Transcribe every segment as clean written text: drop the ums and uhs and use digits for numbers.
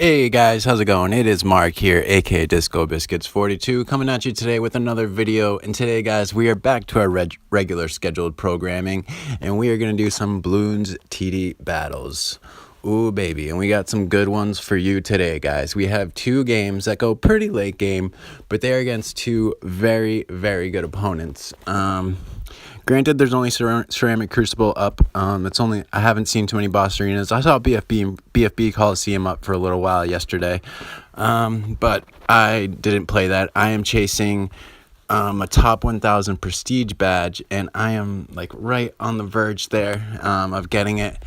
Hey guys, how's it going? It is Mark here, aka Disco Biscuits 42, coming at you today with another video. And today, guys, we are back to our regular scheduled programming, and we are going to do some Bloons TD Battles. Ooh, baby. And we got some good ones for you today, guys. We have two games that go pretty late game, but they're against two very, very good opponents. Granted, there's only Ceramic Crucible up. I haven't seen too many boss arenas. I saw BFB Coliseum up for a little while yesterday, but I didn't play that. I am chasing a top 1000 prestige badge, and I am like right on the verge there of getting it.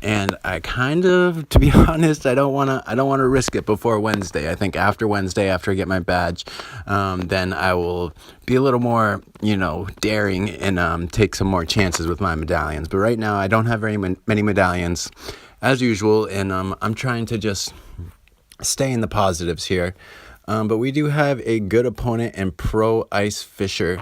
And I kind of, to be honest, I don't want to risk it before Wednesday. I think after Wednesday, after I get my badge, then I will be a little more, daring and take some more chances with my medallions. But right now, I don't have very many medallions, as usual, and I'm trying to just stay in the positives here. But we do have a good opponent in Pro Ice Fisher.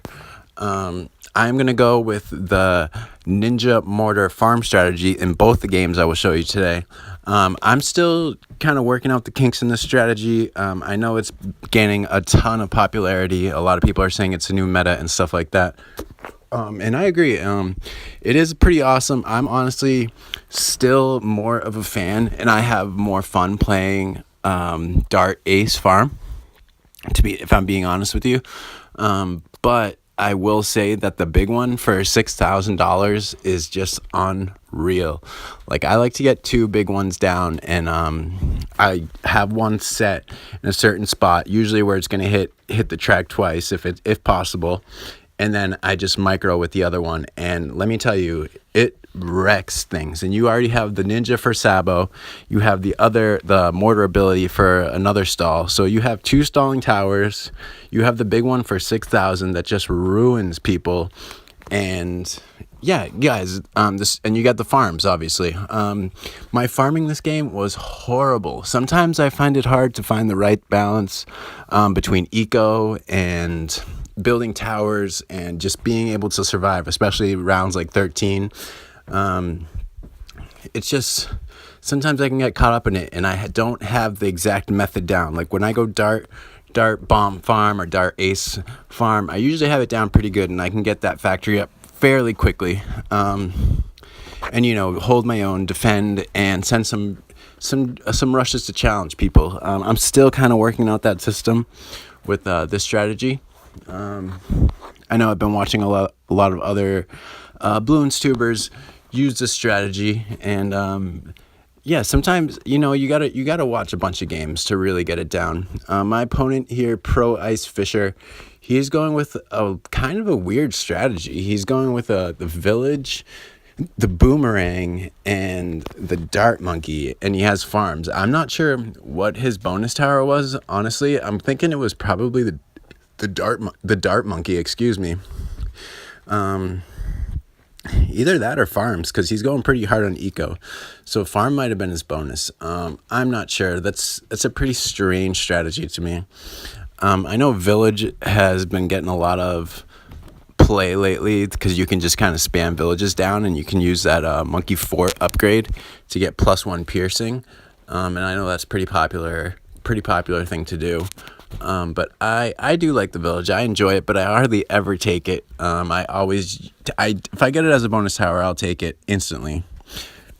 I'm going to go with the Ninja Mortar farm strategy in both the games I will show you today. I'm still kind of working out the kinks in this strategy. I know it's gaining a ton of popularity. A lot of people are saying it's a new meta and stuff like that. And I agree. It is pretty awesome. I'm honestly still more of a fan, and I have more fun playing Dart Ace farm, if I'm being honest with you. But I will say that the big one for $6,000 is just unreal. Like, I like to get two big ones down, and I have one set in a certain spot, usually where it's going to hit the track twice if possible, and then I just micro with the other one. And let me tell you, it wrecks things. And you already have the Ninja for Sabo. You have the Mortar ability for another stall. So you have two stalling towers. You have the big one for 6,000 that just ruins people. And yeah, guys, and you got the farms, obviously. My farming this game was horrible. Sometimes I find it hard to find the right balance between eco and building towers and just being able to survive, especially rounds like 13. It's just, sometimes I can get caught up in it, and I don't have the exact method down. Like when I go dart bomb farm or dart ace farm, I usually have it down pretty good, and I can get that factory up fairly quickly. And hold my own, defend, and send some rushes to challenge people. I'm still kind of working out that system with this strategy. I know I've been watching a lot of other Bloons tubers use this strategy, and yeah, sometimes you gotta watch a bunch of games to really get it down. My opponent here, Pro Ice Fisher, he's going with a kind of a weird strategy. He's going with the village, the boomerang, and the dart monkey, and he has farms. I'm not sure what his bonus tower was, honestly. I'm thinking it was probably the dart monkey, excuse me. Either that or farms, because he's going pretty hard on eco. So farm might have been his bonus. I'm not sure. That's a pretty strange strategy to me. I know village has been getting a lot of play lately because you can just kind of spam villages down, and you can use that monkey fort upgrade to get +1 piercing. And I know that's pretty popular thing to do. But I do like the village. I enjoy it, but I hardly ever take it. If I get it as a bonus tower, I'll take it instantly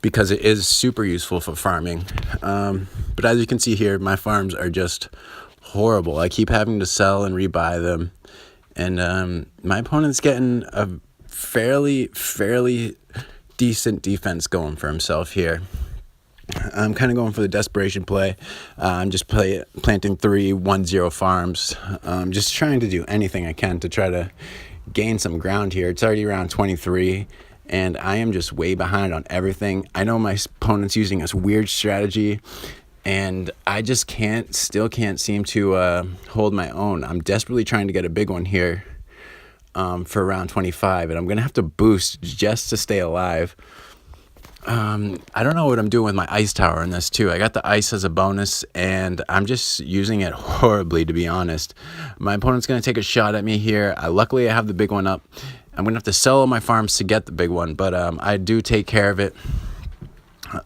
because it is super useful for farming. But as you can see here, my farms are just horrible. I keep having to sell and rebuy them, and my opponent's getting a fairly decent defense going for himself here. I'm kind of going for the desperation play. I'm just planting 3-1-0 farms. Just trying to do anything I can to try to gain some ground here. It's already around 23, and I am just way behind on everything. I know my opponent's using this weird strategy, and I just still can't seem to hold my own. I'm desperately trying to get a big one here for round 25, and I'm going to have to boost just to stay alive. I don't know what I'm doing with my ice tower in this too. I got the ice as a bonus, and I'm just using it horribly, to be honest. My opponent's going to take a shot at me here. Luckily, I have the big one up. I'm going to have to sell all my farms to get the big one, but I do take care of it.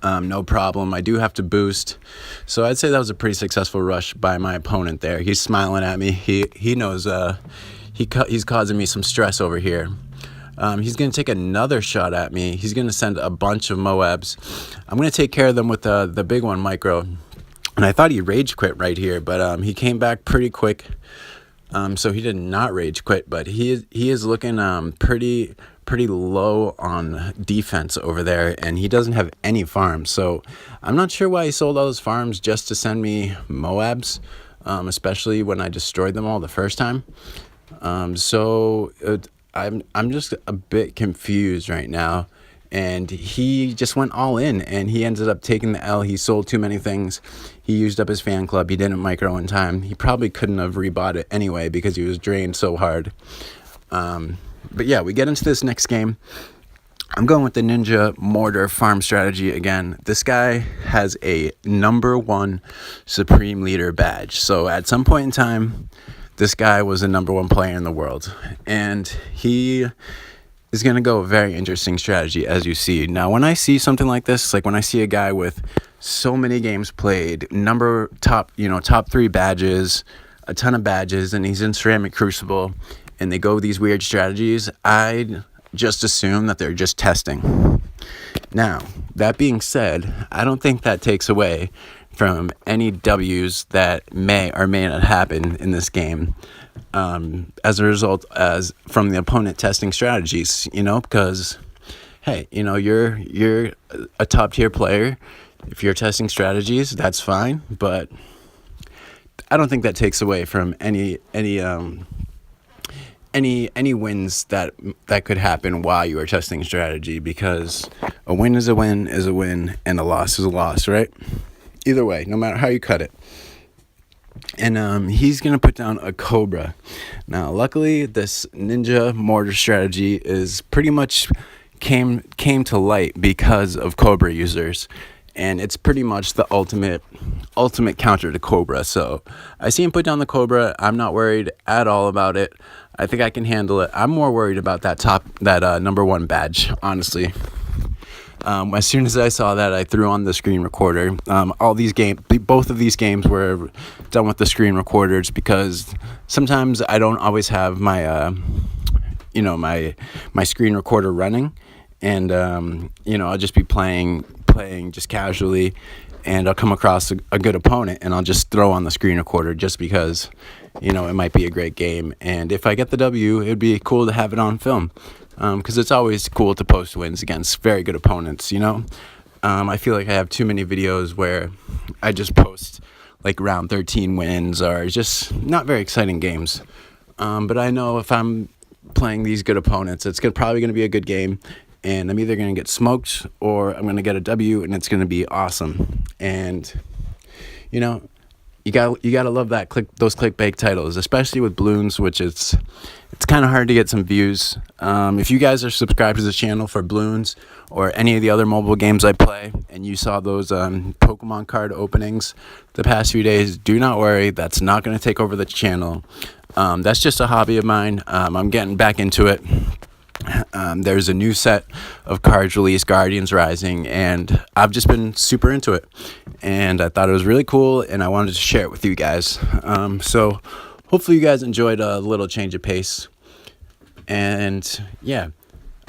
no problem. I do have to boost, so I'd say that was a pretty successful rush by my opponent there. He's smiling at me. He knows he's causing me some stress over here. He's going to take another shot at me. He's going to send a bunch of Moabs. I'm going to take care of them with the big one, Micro. And I thought he rage quit right here, but he came back pretty quick. So he did not rage quit, but he is looking pretty low on defense over there, and he doesn't have any farms. So I'm not sure why he sold all those farms just to send me Moabs, especially when I destroyed them all the first time. I'm just a bit confused right now. And he just went all in, and he ended up taking the L. He sold too many things. He used up his fan club. He didn't micro in time. He probably couldn't have rebought it anyway because he was drained so hard. But yeah, we get into this next game. I'm going with the Ninja Mortar farm strategy again. This guy has a #1 Supreme Leader badge. So at some point in time, this guy was a #1 player in the world. And he is going to go a very interesting strategy, as you see. Now, when I see something like this, like when I see a guy with so many games played, top 3 badges, a ton of badges, and he's in Ceramic Crucible, and they go these weird strategies, I just assume that they're just testing. Now, that being said, I don't think that takes away from any W's that may or may not happen in this game. As a result, as from the opponent testing strategies, because hey, you're a top tier player. If you're testing strategies, that's fine, but I don't think that takes away from any wins that could happen while you are testing strategy, because a win is a win is a win, and a loss is a loss, right? Either way, no matter how you cut it. And he's going to put down a Cobra. Now, luckily, this Ninja Mortar strategy is pretty much came to light because of Cobra users. And it's pretty much the ultimate counter to Cobra. So I see him put down the Cobra. I'm not worried at all about it. I think I can handle it. I'm more worried about that #1 badge, honestly. As soon as I saw that, I threw on the screen recorder. Both of these games were done with the screen recorders because sometimes I don't always have my, my screen recorder running, and I'll just be playing just casually, and I'll come across a good opponent, and I'll just throw on the screen recorder just because, it might be a great game, and if I get the W, it'd be cool to have it on film. Because it's always cool to post wins against very good opponents, I feel like I have too many videos where I just post like round 13 wins or just not very exciting games. But I know if I'm playing these good opponents, it's probably going to be a good game, and I'm either going to get smoked or I'm going to get a W, and it's going to be awesome. And, you gotta love those clickbait titles, especially with Bloons, which it's kind of hard to get some views. If you guys are subscribed to the channel for Bloons or any of the other mobile games I play, and you saw those Pokemon card openings the past few days, do not worry. That's not going to take over the channel. That's just a hobby of mine. I'm getting back into it. There's a new set of cards released, Guardians Rising, and I've just been super into it, and I thought it was really cool, and I wanted to share it with you guys. So hopefully you guys enjoyed a little change of pace, and yeah.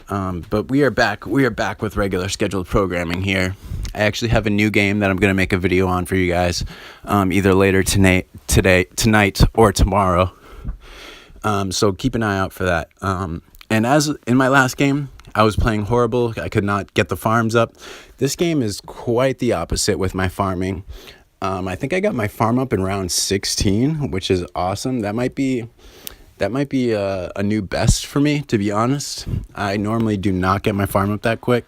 But we are back with regular scheduled programming here. I actually have a new game that I'm going to make a video on for you guys, either later tonight or tomorrow. So keep an eye out for that. And as in my last game, I was playing horrible. I could not get the farms up. This game is quite the opposite with my farming. I think I got my farm up in round 16, which is awesome. That might be a new best for me, to be honest. I normally do not get my farm up that quick.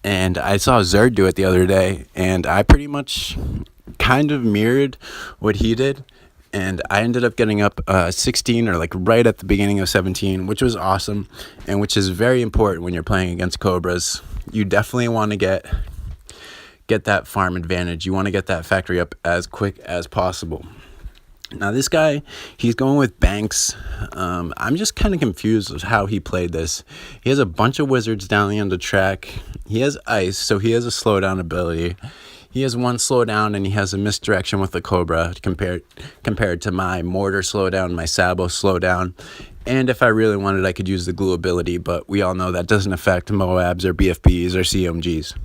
And I saw Zerd do it the other day, and I pretty much kind of mirrored what he did. And I ended up getting up 16, or like right at the beginning of 17, which was awesome, and which is very important when you're playing against Cobras. You definitely want to get that farm advantage. You want to get that factory up as quick as possible. Now this guy, he's going with Banks. I'm just kind of confused with how he played this. He has a bunch of wizards down the end of the track. He has ice, so he has a slowdown ability. He has one slowdown, and he has a misdirection with the Cobra compared to my Mortar slowdown, my Sabo slowdown. And if I really wanted, I could use the glue ability, but we all know that doesn't affect Moabs or BFBs or CMGs.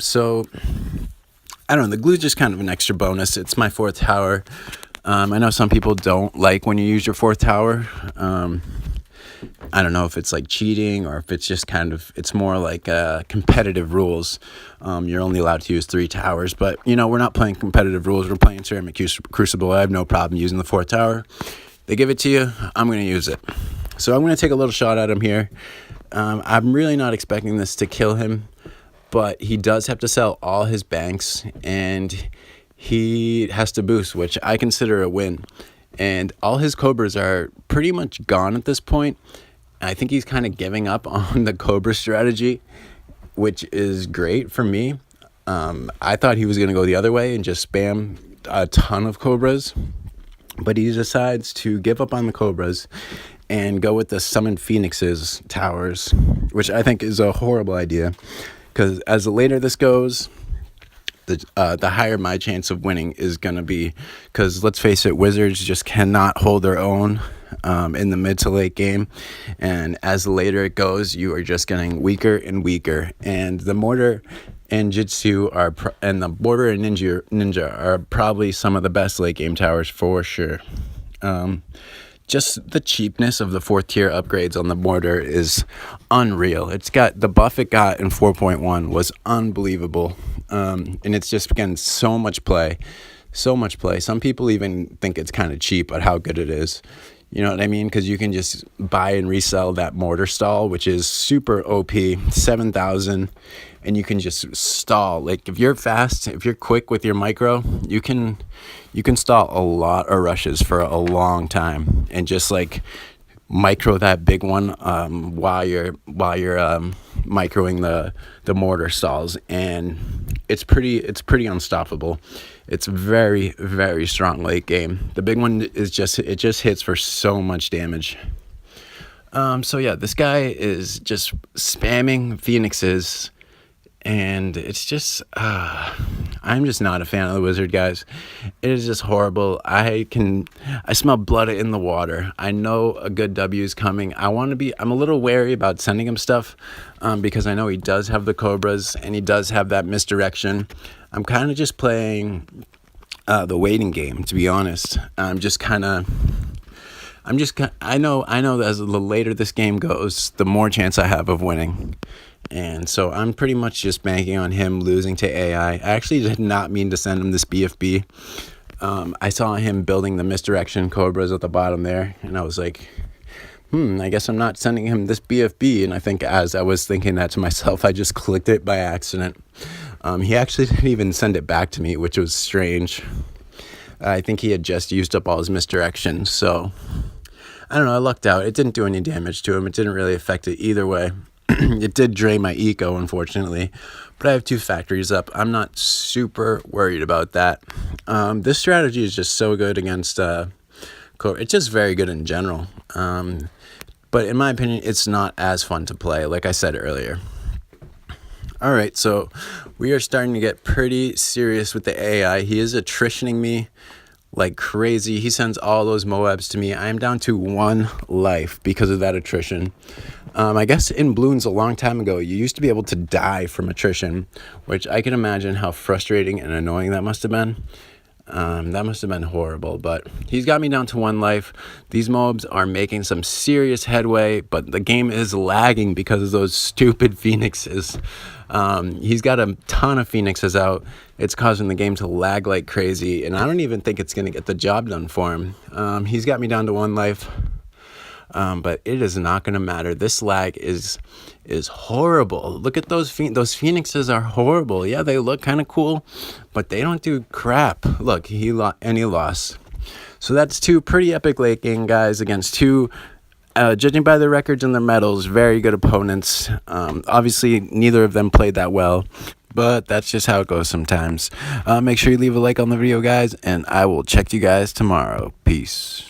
So I don't know, the glue is just kind of an extra bonus. It's my fourth tower. I know some people don't like when you use your fourth tower. I don't know if it's like cheating or if it's just kind of, it's more like competitive rules. You're only allowed to use 3 towers, but we're not playing competitive rules. We're playing Ceramic Crucible. I have no problem using the fourth tower. They give it to you, I'm going to use it. So I'm going to take a little shot at him here. I'm really not expecting this to kill him, but he does have to sell all his banks, and he has to boost, which I consider a win. And all his Cobras are pretty much gone at this point. I think he's kind of giving up on the Cobra strategy, which is great for me. I thought he was going to go the other way and just spam a ton of Cobras, but he decides to give up on the Cobras and go with the Summoned Phoenixes towers, which I think is a horrible idea, because as the later this goes, the higher my chance of winning is going to be, because let's face it, wizards just cannot hold their own in the mid to late game, and as the later it goes, you are just getting weaker and weaker. And the Mortar and Jitsu and the Border and Ninja are probably some of the best late game towers for sure. Just the cheapness of the 4th tier upgrades on the Mortar is unreal. It's got the buff it got in 4.1 was unbelievable. And it's just getting so much play. Some people even think it's kind of cheap at how good it is. You know what I mean? Because you can just buy and resell that Mortar stall, which is super OP, 7,000, and you can just stall. Like if you're fast, if you're quick with your micro, you can stall a lot of rushes for a long time, and just like micro that big one while you're microing the Mortar stalls, and it's pretty unstoppable. It's very, very strong late game. The big one is just hits for so much damage. So yeah, this guy is just spamming Phoenixes, and it's just I'm just not a fan of the wizard, guys. It is just horrible. I smell blood in the water. I know a good W is coming. I'm a little wary about sending him stuff because I know he does have the Cobras and he does have that misdirection. I'm kind of just playing the waiting game, to be honest. I know that as the later this game goes, the more chance I have of winning. And so I'm pretty much just banking on him losing to AI. I actually did not mean to send him this BFB. I saw him building the misdirection Cobras at the bottom there, and I was like, I guess I'm not sending him this BFB. And I think as I was thinking that to myself, I just clicked it by accident. He actually didn't even send it back to me, which was strange. I think he had just used up all his misdirection, so I don't know, I lucked out. It didn't do any damage to him. It didn't really affect it either way. It did drain my eco, unfortunately, but I have 2 factories up. I'm not super worried about that. This strategy is just so good against it's just very good in general. But in my opinion, it's not as fun to play, like I said earlier. All right, so we are starting to get pretty serious with the AI. He is attritioning me like crazy. He sends all those Moabs to me. I am down to 1 life because of that attrition. I guess in Bloons a long time ago, you used to be able to die from attrition, which I can imagine how frustrating and annoying that must have been. That must have been horrible, but he's got me down to 1 life. These mobs are making some serious headway, but the game is lagging because of those stupid Phoenixes. He's got a ton of Phoenixes out. It's causing the game to lag like crazy, and I don't even think it's going to get the job done for him. He's got me down to 1 life. But it is not going to matter. This lag is horrible. Look at those Phoenixes are horrible. Yeah, they look kind of cool, but they don't do crap. Look, he lost. So that's 2 pretty epic late game guys against 2, judging by their records and their medals, very good opponents. Obviously, neither of them played that well. but that's just how it goes sometimes. Make sure you leave a like on the video, guys, and I will check you guys tomorrow. Peace.